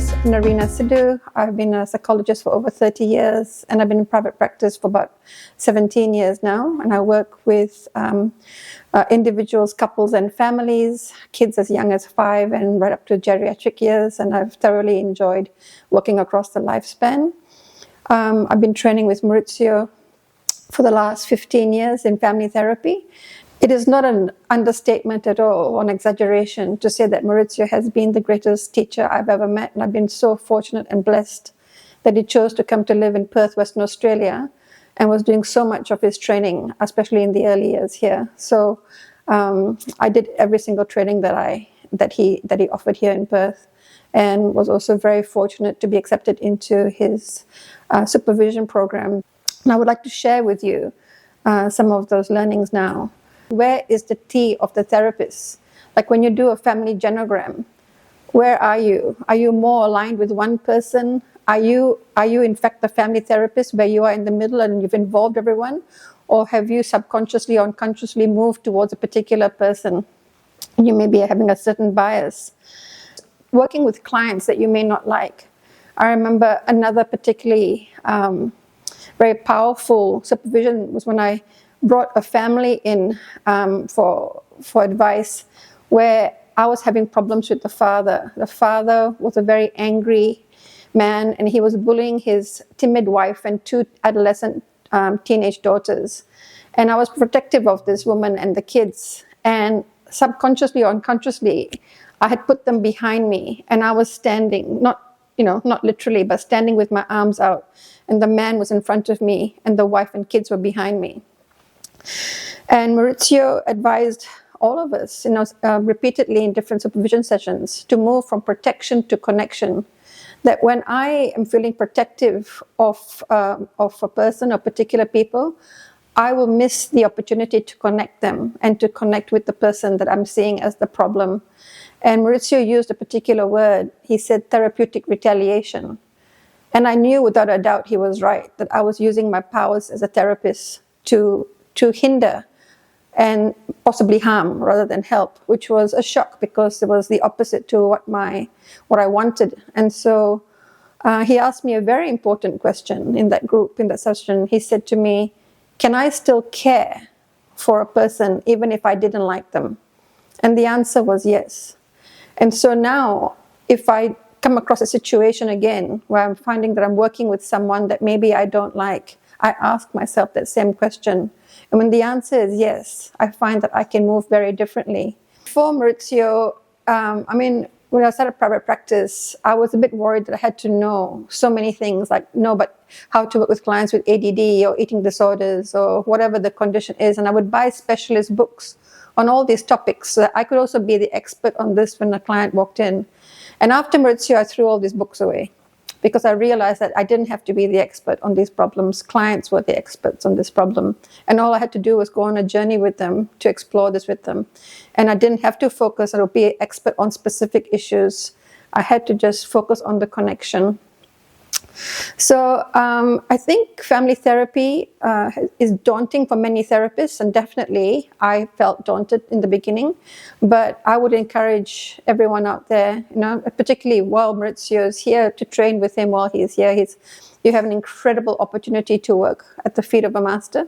is Narina Sidhu. I've been a psychologist for over 30 years and I've been in private practice for about 17 years now. And I work with individuals, couples and families, kids as young as 5 and right up to geriatric years. And I've thoroughly enjoyed working across the lifespan. I've been training with Maurizio for the last 15 years in family therapy. It is not an understatement at all, or an exaggeration, to say that Maurizio has been the greatest teacher I've ever met, and I've been so fortunate and blessed that he chose to come to live in Perth, Western Australia, and was doing so much of his training, especially in the early years here. So I did every single training that he offered here in Perth, and was also very fortunate to be accepted into his supervision program. And I would like to share with you some of those learnings now. Where is the T of the therapist? Like when you do a family genogram, where are you? Are you more aligned with one person? Are you in fact the family therapist where you are in the middle and you've involved everyone? Or have you subconsciously or unconsciously moved towards a particular person? You may be having a certain bias. Working with clients that you may not like. I remember another particularly very powerful supervision was when I brought a family in for advice where I was having problems with the father. The father was a very angry man and he was bullying his timid wife and 2 adolescent teenage daughters. And I was protective of this woman and the kids. And subconsciously or unconsciously, I had put them behind me and I was standing, not literally, but standing with my arms out. And the man was in front of me and the wife and kids were behind me. And Maurizio advised all of us, repeatedly in different supervision sessions, to move from protection to connection. That when I am feeling protective of a person or particular people, I will miss the opportunity to connect them and to connect with the person that I'm seeing as the problem. And Maurizio used a particular word. He said therapeutic retaliation. And I knew without a doubt he was right, that I was using my powers as a therapist to hinder and possibly harm rather than help, which was a shock because it was the opposite to what I wanted. And so he asked me a very important question in that group, in that session. He said to me, can I still care for a person even if I didn't like them? And the answer was yes. And so now if I come across a situation again where I'm finding that I'm working with someone that maybe I don't like, I ask myself that same question. And when the answer is yes, I find that I can move very differently. For Maurizio, when I started private practice, I was a bit worried that I had to know so many things, but how to work with clients with ADD or eating disorders or whatever the condition is. And I would buy specialist books on all these topics so that I could also be the expert on this when a client walked in. And after Maurizio, I threw all these books away, because I realized that I didn't have to be the expert on these problems. Clients were the experts on this problem. And all I had to do was go on a journey with them to explore this with them. And I didn't have to focus or be an expert on specific issues. I had to just focus on the connection. So I think family therapy is daunting for many therapists, and definitely I felt daunted in the beginning. But I would encourage everyone out there, particularly while Maurizio is here, to train with him while he's here. You have an incredible opportunity to work at the feet of a master.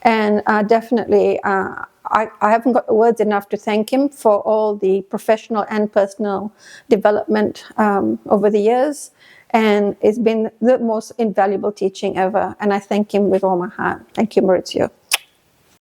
And definitely, I haven't got words enough to thank him for all the professional and personal development over the years. And it's been the most invaluable teaching ever. And I thank him with all my heart. Thank you, Maurizio.